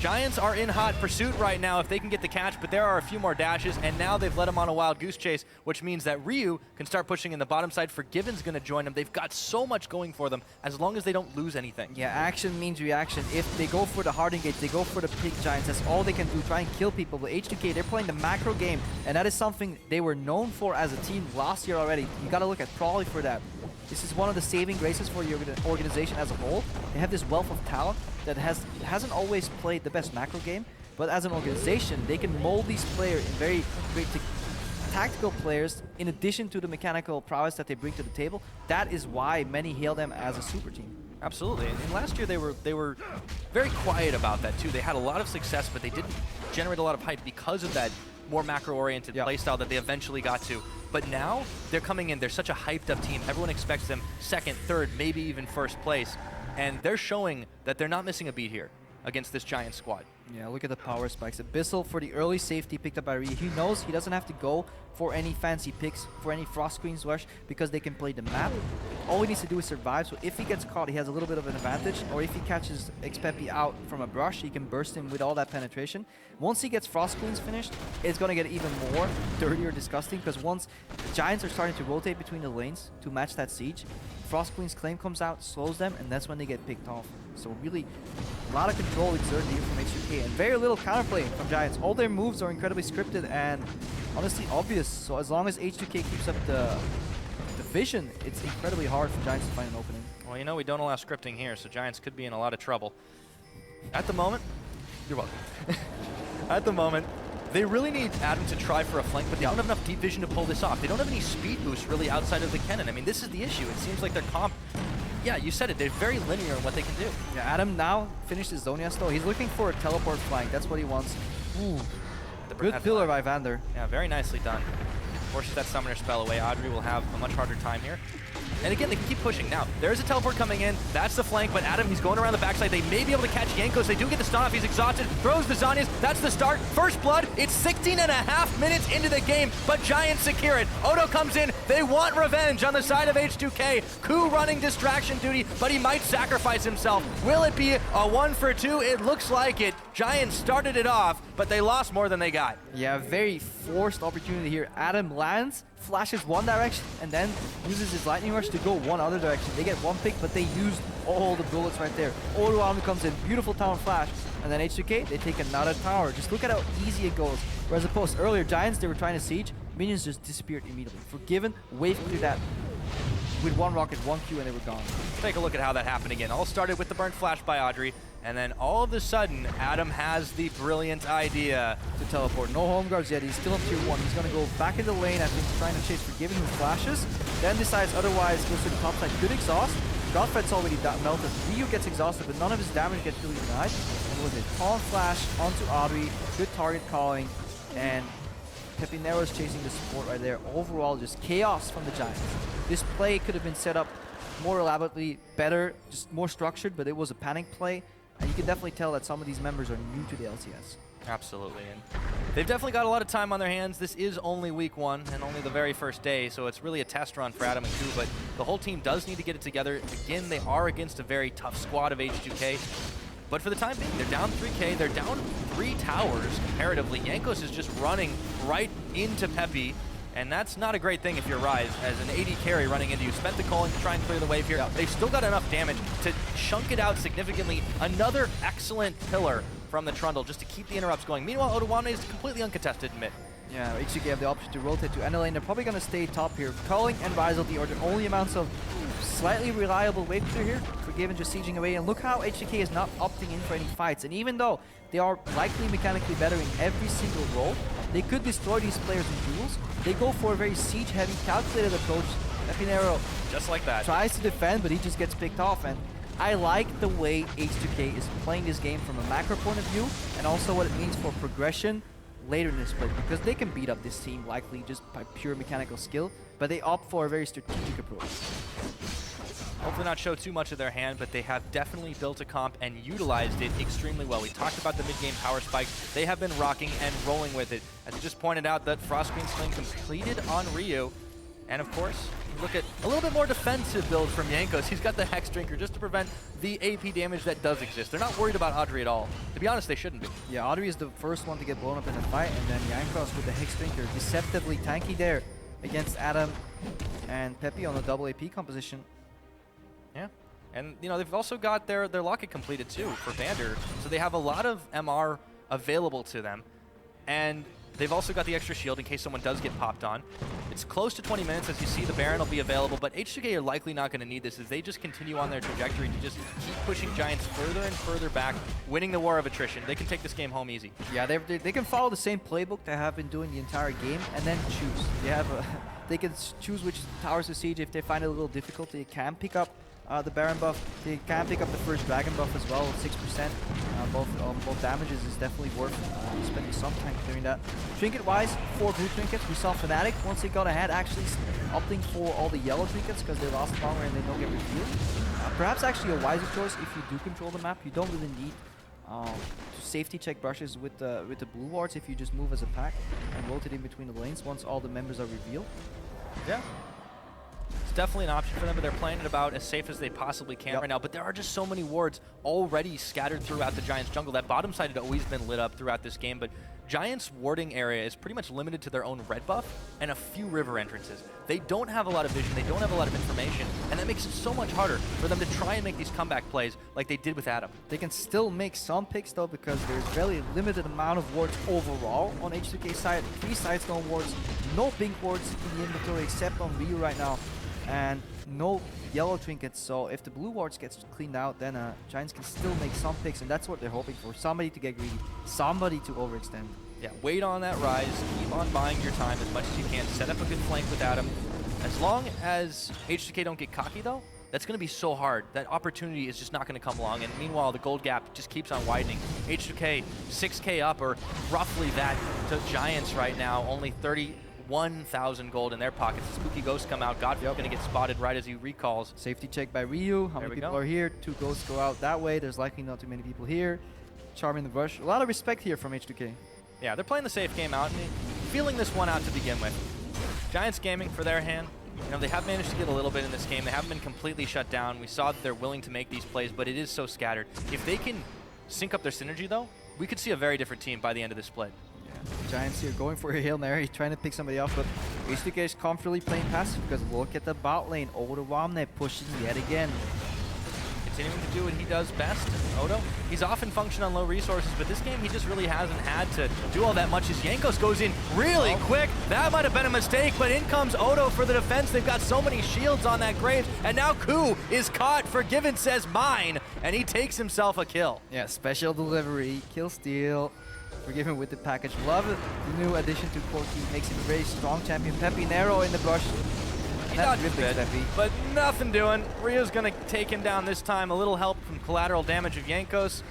Giants are in hot pursuit right now if they can get the catch, but there are a few more dashes, and now they've led him on a wild goose chase, which means that Ryu can start pushing in the bottom side. Forgiven's gonna join them. They've got so much going for them as long as they don't lose anything. Yeah, action means reaction. If they go for the hard engage, they go for the pick Giants, that's all they can do, try and kill people. But H2k, they're playing the macro game, and that is something they were known for as a team last year already. You gotta look at Prawley for that. This is one of the saving graces for the organization as a whole. They have this wealth of talent that hasn't always played the best macro game, but as an organization, they can mold these players in very great tactical players in addition to the mechanical prowess that they bring to the table. That is why many hail them as a super team. Absolutely, and last year they were very quiet about that too. They had a lot of success, but they didn't generate a lot of hype because of that more macro-oriented playstyle that they eventually got to. But now they're coming in, they're such a hyped-up team. Everyone expects them second, third, maybe even first place. And they're showing that they're not missing a beat here against this Giant squad. Yeah, look at the power spikes. Abyssal for the early safety picked up by Ryu. He knows he doesn't have to go for any fancy picks, for any Frost Queen's Rush, because they can play the map. All he needs to do is survive, so if he gets caught, he has a little bit of an advantage, or if he catches Xpepi out from a brush, he can burst him with all that penetration. Once he gets Frost Queens finished, it's going to get even more dirty or disgusting, because once the Giants are starting to rotate between the lanes to match that siege, Frost Queen's claim comes out, slows them, and that's when they get picked off. So really, a lot of control exerted here from H2k, and very little counterplay from Giants. All their moves are incredibly scripted and honestly obvious. So as long as H2k keeps up the vision, it's incredibly hard for Giants to find an opening. Well, you know we don't allow scripting here, so Giants could be in a lot of trouble. At the moment, you're welcome. At the moment, they really need Adam to try for a flank, but they don't have enough deep vision to pull this off. They don't have any speed boost really outside of the cannon. I mean, this is the issue. It seems like their comp, yeah, you said it, they're very linear in what they can do. Yeah, Adam now finished his Zonias though. He's looking for a teleport flank. That's what he wants. Ooh, good pillar by Vander. Yeah, very nicely done. forces that summoner spell away. Audrey will have a much harder time here. And again, they can keep pushing. Now, there's a teleport coming in. That's the flank, but Adam, he's going around the backside. They may be able to catch Jankos. They do get the stun off. He's exhausted. Throws the Zanyas. That's the start. First blood. It's 16 and a half minutes into the game, but Giants secure it. Odo comes in. They want revenge on the side of H2k. Ku running distraction duty, but he might sacrifice himself. Will it be a 1-for-2? It looks like it. Giants started it off, but they lost more than they got. Yeah, very forced opportunity here. Adam lands, flashes one direction, and then uses his lightning rush to go one other direction. They get one pick, but they used all the bullets right there. Odo comes in, beautiful tower flash, and then H2k, they take another tower. Just look at how easy it goes. Whereas opposed earlier, Giants, they were trying to siege, minions just disappeared immediately. Forgiven, wave through that with one rocket, one Q, and they were gone. Take a look at how that happened again. All started with the burnt flash by Audrey, and then all of a sudden, Adam has the brilliant idea to teleport. No home guards yet. He's still on tier 1. He's going to go back in the lane, I think, trying to chase Forgiven with flashes. Then decides otherwise, goes to the top side. Good exhaust. Godfred's already melted. Ryu gets exhausted, but none of his damage gets really denied. And with a taunt flash onto Audrey, good target calling, and Pepinero's chasing the support right there. Overall, just chaos from the Giants. This play could have been set up more elaborately, better, just more structured, but it was a panic play. And you can definitely tell that some of these members are new to the LCS. Absolutely, and they've definitely got a lot of time on their hands. This is only week 1 and only the very first day, so it's really a test run for Adam and Ku, but the whole team does need to get it together. Again, they are against a very tough squad of H2k, but for the time being, they're down 3k, they're down 3 towers comparatively. Jankos is just running right into Peppy, and that's not a great thing if you're Ryze, as an AD carry running into you. Spent the calling to try and clear the wave here. They've still got enough damage to chunk it out significantly. Another excellent pillar from the Trundle just to keep the interrupts going. Meanwhile, Odowane is completely uncontested in mid. Yeah, H2k have the option to rotate to NL lane. They're probably going to stay top here. Culling and Vitality are the only amounts of slightly reliable wave clear here. Forgiven just sieging away. And look how H2k is not opting in for any fights. And even though they are likely mechanically better in every single role, they could destroy these players in duels. They go for a very siege-heavy, calculated approach. Epinero just like that tries to defend, but he just gets picked off. And I like the way H2k is playing this game from a macro point of view, and also what it means for progression later in this split, because they can beat up this team likely just by pure mechanical skill, but they opt for a very strategic approach. Hopefully not show too much of their hand, but they have definitely built a comp and utilized it extremely well. We talked about the mid-game power spike. They have been rocking and rolling with it. As you just pointed out, that Frost Queen Sling completed on Ryu. And of course, look at a little bit more defensive build from Jankos. He's got the Hex Drinker just to prevent the AP damage that does exist. They're not worried about Audrey at all. To be honest, they shouldn't be. Yeah, Audrey is the first one to get blown up in the fight, and then Jankos with the Hex Drinker, deceptively tanky there against Adam and Peppy on the double AP composition. Yeah, and you know, they've also got their locket completed too for Vander, so they have a lot of MR available to them. And they've also got the extra shield in case someone does get popped on. It's close to 20 minutes. As you see, the Baron will be available, but H2k are likely not going to need this as they just continue on their trajectory to just keep pushing Giants further and further back, winning the war of attrition. They can take this game home easy. Yeah, they can follow the same playbook they have been doing the entire game and then choose. They can choose which towers to siege. If they find it a little difficult, they can pick up the Baron buff. They can pick up the first Dragon buff as well, 6%. Both damages is definitely worth spending some time clearing that. Trinket-wise, 4 blue trinkets. We saw Fnatic, once they got ahead, actually opting for all the yellow trinkets because they last longer and they don't get revealed. Perhaps actually a wiser choice if you do control the map. You don't really need to safety check brushes with the blue wards if you just move as a pack and rotate in between the lanes once all the members are revealed. Yeah. It's definitely an option for them, but they're playing it about as safe as they possibly can right now. But there are just so many wards already scattered throughout the Giants jungle. That bottom side had always been lit up throughout this game, but Giants' warding area is pretty much limited to their own red buff and a few river entrances. They don't have a lot of vision, they don't have a lot of information, and that makes it so much harder for them to try and make these comeback plays like they did with Adam. They can still make some picks though, because there's very limited amount of wards overall on H2k side. 3 sidestone wards, no pink wards in the inventory except on Ryu right now, and no yellow trinkets. So if the blue wards gets cleaned out, then Giants can still make some picks, and that's what they're hoping for. Somebody to get greedy, somebody to overextend. Yeah, wait on that rise, keep on buying your time as much as you can, set up a good flank with Adam. As long as H2k don't get cocky though, that's going to be so hard. That opportunity is just not going to come along, and meanwhile the gold gap just keeps on widening. H2k 6k up, or roughly that, to Giants right now, only 30 1,000 gold in their pockets. The Spooky Ghosts come out. Godfrey's going to get spotted right as he recalls. Safety check by Ryu. How many people are here? 2 ghosts go out that way. There's likely not too many people here. Charming the rush. A lot of respect here from H2k. Yeah, they're playing the safe game out and feeling this one out to begin with. Giants Gaming, for their hand, you know, they have managed to get a little bit in this game. They haven't been completely shut down. We saw that they're willing to make these plays, but it is so scattered. If they can sync up their synergy, though, we could see a very different team by the end of this split. Yeah. Giants here going for a Hail Mary, trying to pick somebody off, but H2k is comfortably playing passive because look at the bot lane. Odo Wamne pushing yet again. Continuing to do what he does best. Odo, he's often functioned on low resources, but this game he just really hasn't had to do all that much as Jankos goes in really quick. That might have been a mistake, but in comes Odo for the defense. They've got so many shields on that Graves, and now Ku is caught. Forgiven says mine, and he takes himself a kill. Yeah, special delivery, kill steal. Forgiven with the package. Love it. The new addition to Corki makes him a very strong champion. Peppy Nero in the brush. He dodged a bit, but nothing doing. Rio's going to take him down this time. A little help from collateral damage of Jankos.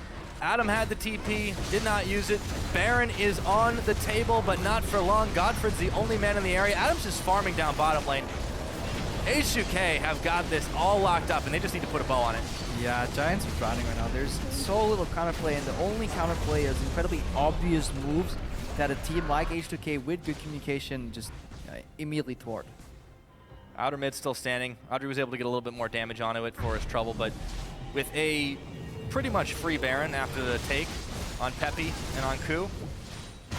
Adam had the TP, did not use it. Baron is on the table, but not for long. Godfred's the only man in the area. Adam's just farming down bottom lane. H2k have got this all locked up, and they just need to put a bow on it. Yeah, Giants are drowning right now. There's so little counterplay, and the only counterplay is incredibly obvious moves that a team like H2k with good communication just immediately thwart. Outer mid still standing. Audrey was able to get a little bit more damage onto it for his trouble, but with a pretty much free Baron after the take on Peppy and on Ku,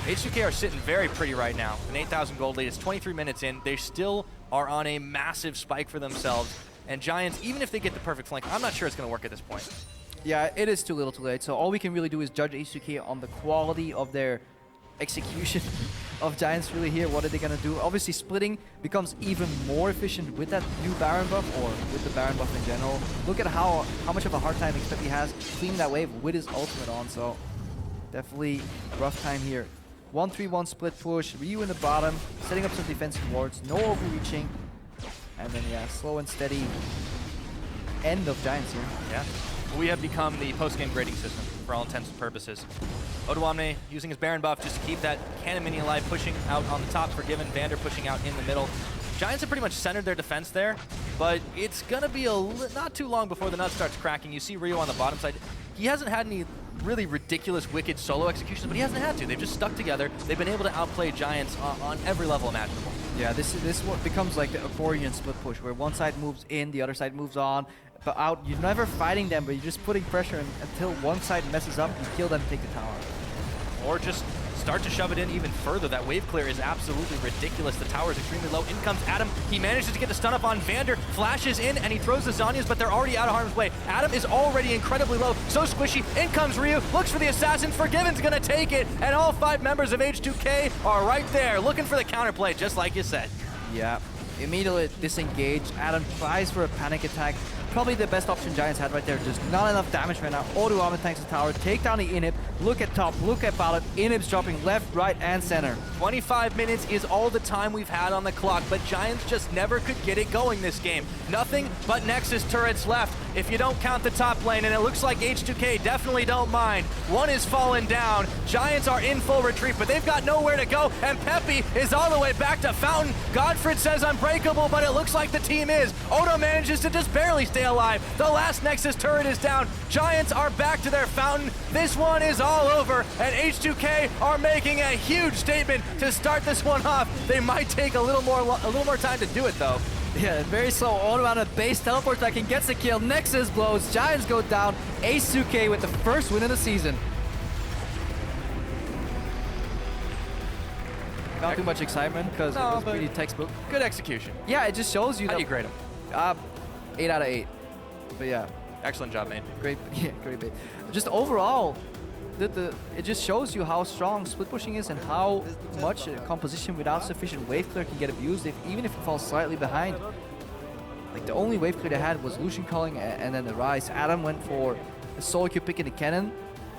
H2k are sitting very pretty right now. An 8,000 gold lead. It's 23 minutes in. They still are on a massive spike for themselves. And Giants, even if they get the perfect flank, I'm not sure it's going to work at this point. Yeah, it is too little too late. So all we can really do is judge H2k on the quality of their execution of Giants really here. What are they going to do? Obviously, splitting becomes even more efficient with that new Baron buff, or with the Baron buff in general. Look at how much of a hard time Peppy has cleaning that wave with his ultimate on. So definitely rough time here. 1-3-1 split push. Ryu in the bottom, setting up some defensive wards. No overreaching. And then, yeah, slow and steady end of Giants here. Yeah. We have become the post-game grading system for all intents and purposes. Odoamne using his Baron buff just to keep that cannon mini alive, pushing out on the top. Forgiven, Vander pushing out in the middle. Giants have pretty much centered their defense there, but it's going to be not too long before the nut starts cracking. You see Rio on the bottom side. He hasn't had any really ridiculous, wicked solo executions, but he hasn't had to. They've just stuck together. They've been able to outplay Giants on every level imaginable. Yeah, this what becomes like the accordion split push, where one side moves in, the other side moves on, but out. You're never fighting them, but you're just putting pressure in, until one side messes up, you kill them, take the tower. Or just start to shove it in even further. That wave clear is absolutely ridiculous. The tower is extremely low. In comes Adam. He manages to get the stun up on Vander, flashes in, and he throws the Zhonya's, but they're already out of harm's way. Adam is already incredibly low, so squishy. In comes Ryu, looks for the assassin. Forgiven's gonna take it, and all 5 members of H2k are right there, looking for the counterplay, just like you said. Yeah, immediately disengaged. Adam tries for a panic attack. Probably the best option Giants had right there. Just not enough damage right now. Odoamne tanks the tower. Take down the inhib. Look at top. Look at bottom. Inhib's dropping left, right, and center. 25 minutes is all the time we've had on the clock, but Giants just never could get it going this game. Nothing but Nexus turrets left, if you don't count the top lane, and it looks like H2k definitely don't mind. One is fallen down. Giants are in full retreat, but they've got nowhere to go, and Peppy is all the way back to Fountain. Godfred says unbreakable, but it looks like the team is. Odo manages to just barely stay alive. The last Nexus turret is down. Giants are back to their Fountain. This one is all over, and H2k are making a huge statement to start this one off. They might take a little more time to do it, though. Yeah, very slow. Odo on a base teleport that can gets the kill. Nexus blows. Giants go down. H2k with the first win of the season. Not too much excitement because it was pretty textbook. Good execution. Yeah, it just shows you. How that do you grade him? 8 out of 8. But yeah, Excellent job, man. great. Yeah, great bait. Just overall, it just shows you how strong split pushing is and how much composition without sufficient wave clear can get abused, even if it falls slightly behind. Like the only wave clear they had was Lucian calling and then the Rise. Adam went for a solo queue picking the cannon,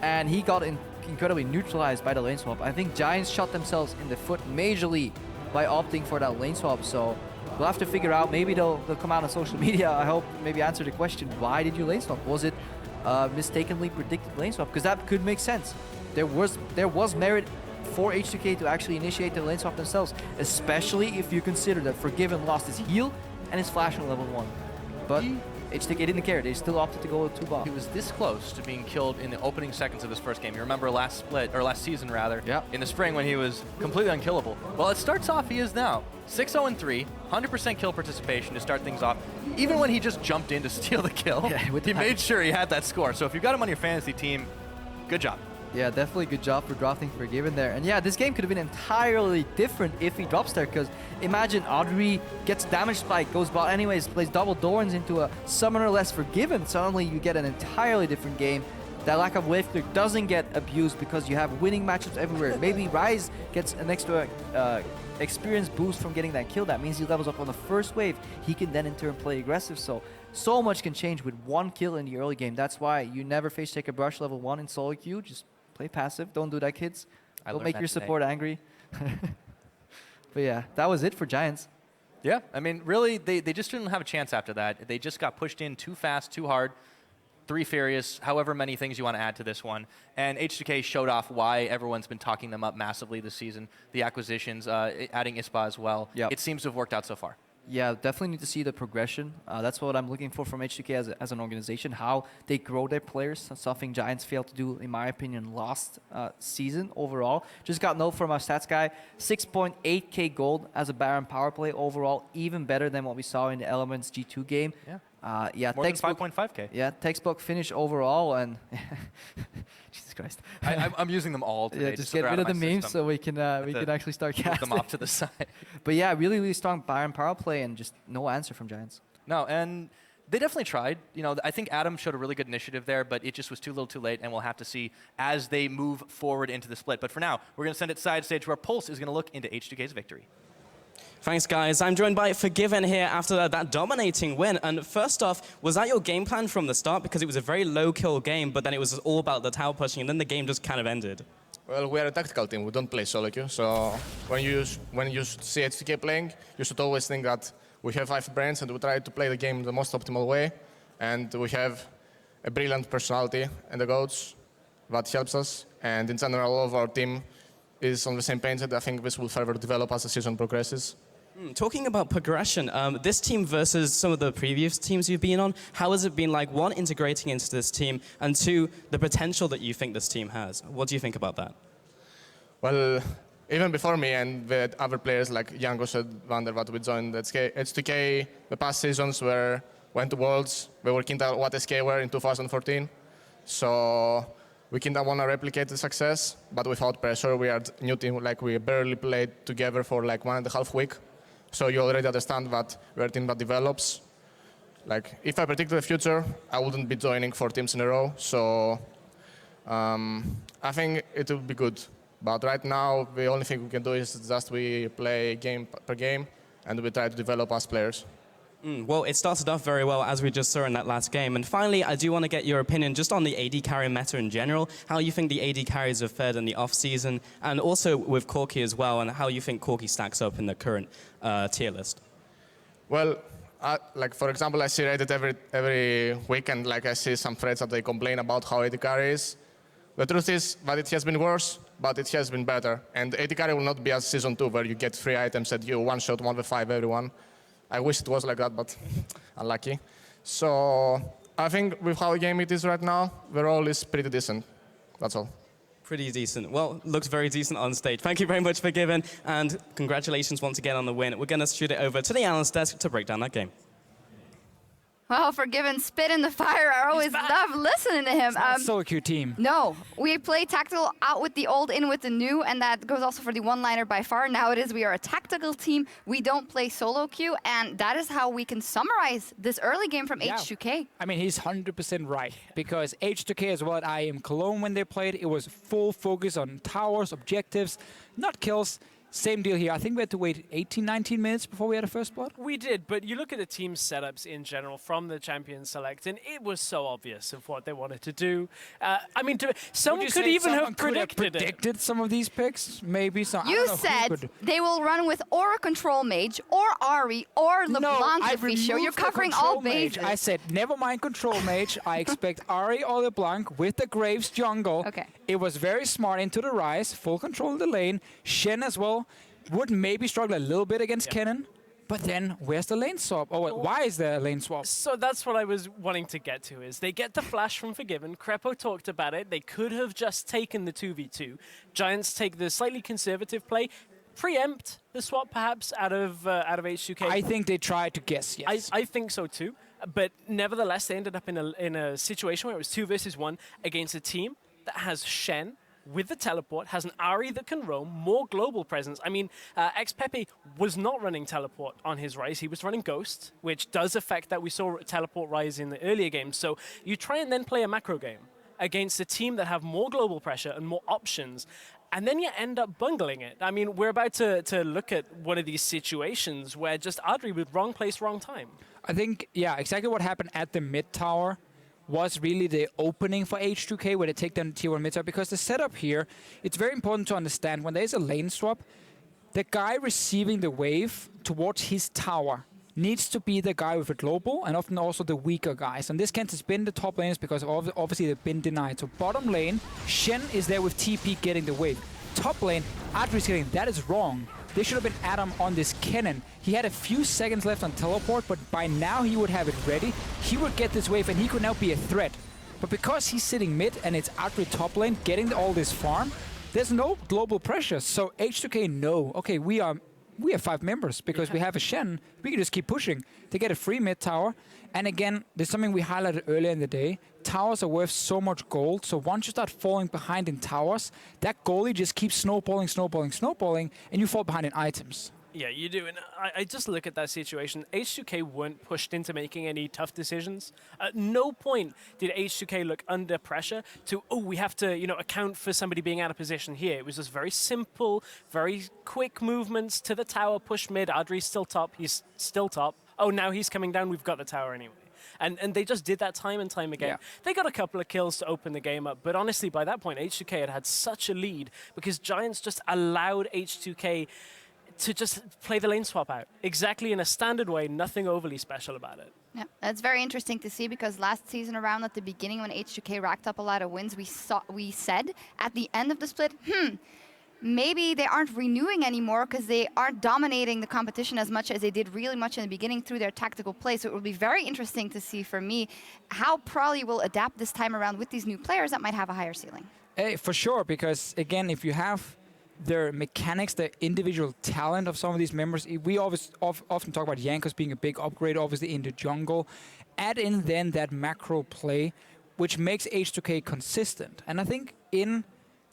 and he got incredibly neutralized by the lane swap. I think Giants shot themselves in the foot majorly by opting for that lane swap. So we'll have to figure out. Maybe they'll come out on social media. I hope maybe answer the question: why did you lane swap? Was it mistakenly predicted lane swap? Because that could make sense. There was merit for H2k to actually initiate the lane swap themselves, especially if you consider that Forgiven lost his heal and his flash on level 1. But H2k didn't care. They still opted to go 2 bot. He was this close to being killed in the opening seconds of his first game. You remember last split, or last season rather, in the spring when he was completely unkillable. Well, it starts off, he is now. 6-0-3, 100% kill participation to start things off. Even when he just jumped in to steal the kill, he made sure he had that score. So if you've got him on your fantasy team, good job. Yeah, definitely good job for drafting Forgiven there. And yeah, this game could have been entirely different if he drops there, because imagine Audrey gets damage spike, goes bot anyways, plays double Dorans into a summoner less Forgiven. Suddenly you get an entirely different game. That lack of wave clear doesn't get abused because you have winning matchups everywhere. Maybe Ryze gets an extra experience boost from getting that kill. That means he levels up on the first wave. He can then in turn play aggressive. So much can change with 1 kill in the early game. That's why you never face take a brush level 1 in solo queue. Just play passive. Don't do that, kids. Don't make your support angry. But yeah, that was it for Giants. Yeah, I mean, really, they just didn't have a chance after that. They just got pushed in too fast, too hard. 3 Furious, however many things you want to add to this one. And H2k showed off why everyone's been talking them up massively this season. The acquisitions, adding ISPA as well. Yep. It seems to have worked out so far. Yeah, definitely need to see the progression. That's what I'm looking for from H2k as an organization, how they grow their players. Something Giants failed to do, in my opinion, last season overall. Just got note from our stats guy, 6.8k gold as a Baron power play overall, even better than what we saw in the Elements G2 game. Yeah, more than 5.5k. Yeah, textbook finish overall, and Jesus Christ. I'm using them all today. Yeah, just get rid of the memes so we can actually start casting. Them off to the side. But yeah, really, really strong Baron power play and just no answer from Giants. No, and they definitely tried. You know, I think Adam showed a really good initiative there, but it just was too little too late, and we'll have to see as they move forward into the split. But for now, we're going to send it side stage where Pulse is going to look into H2k's victory. Thanks, guys. I'm joined by Forgiven here after that dominating win. And first off, was that your game plan from the start? Because it was a very low-kill game, but then it was all about the tower pushing, and then the game just kind of ended. Well, we are a tactical team. We don't play solo queue. So when you see H2k playing, you should always think that we have 5 brains and we try to play the game the most optimal way. And we have a brilliant personality and the coach that helps us. And in general, all of our team is on the same page, and I think this will further develop as the season progresses. Talking about progression, this team versus some of the previous teams you've been on, how has it been like, 1, integrating into this team, and 2, the potential that you think this team has? What do you think about that? Well, even before me and the other players like Janko said, Vander, that we joined H2k, the past seasons went to Worlds. We were keen at what SK were in 2014. So we kind of want to replicate the success, but without pressure. We are a new team, like we barely played together for like 1.5 weeks. So you already understand that we're a team that develops. Like, if I predict the future, I wouldn't be joining 4 teams in a row. So I think it will be good. But right now, the only thing we can do is just we play game per game, and we try to develop as players. Well, it started off very well, as we just saw in that last game. And finally, I do want to get your opinion just on the AD carry meta in general, how you think the AD carries have fared in the off-season, and also with Corki as well, and how you think Corki stacks up in the current tier list. Well, like for example, I see Reddit every week, and like I see some threads that they complain about how AD carry is. The truth is that it has been worse, but it has been better. And AD carry will not be as Season 2, where you get 3 items and you one-shot 1v5 everyone. I wish it was like that, but unlucky. So I think with how the game it is right now, the role is pretty decent. That's all. Pretty decent. Well, looks very decent on stage. Thank you very much for giving, and congratulations once again on the win. We're going to shoot it over to the analyst desk to break down that game. Well, Forgiven, spit in the fire. I always love listening to him. It's not a solo queue team. No, we play tactical, out with the old, in with the new, and that goes also for the one-liner by far. Now it is we are a tactical team. We don't play solo queue, and that is how we can summarize this early game from H2k. I mean, he's 100% right, because H2k as well at IEM Cologne when they played, it was full focus on towers, objectives, not kills. Same deal here. I think we had to wait 18, 19 minutes before we had a first blood. We did, but you look at the team setups in general from the champion select, and it was so obvious of what they wanted to do. I mean, someone could even have predicted some of these picks. Maybe some. You said they will run with or a control mage, or Ahri, or LeBlanc if we show. You're covering all bases. I said, never mind control mage. I expect Ahri or LeBlanc with the Graves jungle. Okay. It was very smart into the Rise, full control of the lane. Shen as well would maybe struggle a little bit against Kennen. But then, where's the lane swap? Oh, wait, why is there a lane swap? So that's what I was wanting to get to, is they get the flash from Forgiven. Crepo talked about it. They could have just taken the 2v2. Giants take the slightly conservative play, preempt the swap perhaps out of H2k. I think they tried to guess, yes. I think so too. But nevertheless, they ended up in a situation where it was 2 versus 1 against a team that has Shen with the teleport, has an Ahri that can roam, more global presence. I mean, Pepe was not running teleport on his Rise. He was running Ghost, which does affect that. We saw teleport Rise in the earlier games. So you try and then play a macro game against a team that have more global pressure and more options, and then you end up bungling it. I mean, we're about to look at one of these situations where just Adri with wrong place, wrong time. I think, yeah, exactly what happened at the mid tower was really the opening for H2k, where they take down the tier 1 mid tower, because the setup here, it's very important to understand when there's a lane swap, the guy receiving the wave towards his tower needs to be the guy with a global, and often also the weaker guys. In this case, it's been the top laners because obviously they've been denied. So bottom lane, Shen is there with TP getting the wave. Top lane, Adri's getting, that is wrong. They should have been Adam on this Kennen. He had a few seconds left on teleport, but by now he would have it ready. He would get this wave and he could now be a threat. But because he's sitting mid and it's Adri top lane getting all this farm, there's no global pressure. So H2k know, okay, we have 5 members because we have a Shen. We can just keep pushing. They get a free mid tower. And again, there's something we highlighted earlier in the day. Towers are worth so much gold. So once you start falling behind in towers, that goalie just keeps snowballing, and you fall behind in items. Yeah, you do. And I just look at that situation. H2k weren't pushed into making any tough decisions. At no point did H2k look under pressure to, oh, we have to, account for somebody being out of position here. It was just very simple, very quick movements to the tower, push mid. Adri's still top. He's still top. Oh, now he's coming down. We've got the tower anyway. And they just did that time and time again. Yeah. They got a couple of kills to open the game up. But honestly, by that point, H2k had such a lead because Giants just allowed H2k to just play the lane swap out. Exactly in a standard way, nothing overly special about it. Yeah, that's very interesting to see because last season around at the beginning when H2k racked up a lot of wins, we said at the end of the split, maybe they aren't renewing anymore because they aren't dominating the competition as much as they did really much in the beginning through their tactical play. So it will be very interesting to see for me how Prolly will adapt this time around with these new players that might have a higher ceiling. Hey, for sure, because again, if you have their mechanics, the individual talent of some of these members, we often talk about Jankos being a big upgrade, obviously, in the jungle. Add in then that macro play, which makes H2k consistent. And I think in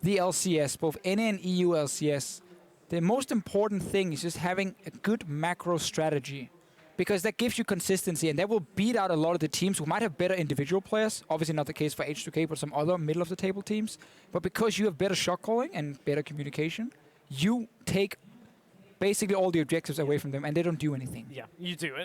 the LCS, both NA and EU LCS, the most important thing is just having a good macro strategy, because that gives you consistency and that will beat out a lot of the teams who might have better individual players. Obviously not the case for H2k, but some other middle of the table teams. But because you have better shot calling and better communication, you take basically all the objectives away from them and they don't do anything. Yeah, you do.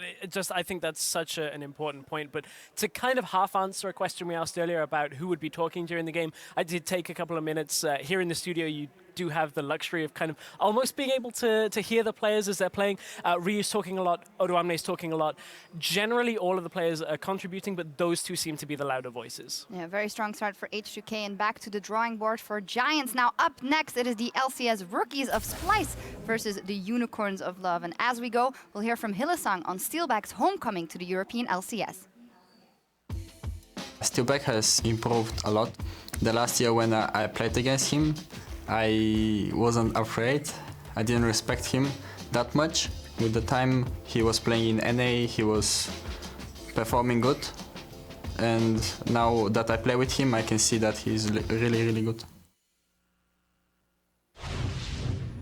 I think that's such an important point. But to kind of half answer a question we asked earlier about who would be talking during the game, I did take a couple of minutes here in the studio. You do have the luxury of kind of almost being able to hear the players as they're playing. Ryu's talking a lot, Odoamne's talking a lot. Generally, all of the players are contributing, but those two seem to be the louder voices. Yeah, very strong start for H2k and back to the drawing board for Giants. Now up next, it is the LCS Rookies of Splice versus the Unicorns of Love. And as we go, we'll hear from Hillesang on Steelback's homecoming to the European LCS. Steelback has improved a lot. The last year when I played against him, I wasn't afraid. I didn't respect him that much. With the time he was playing in NA, he was performing good. And now that I play with him, I can see that he's really, really good.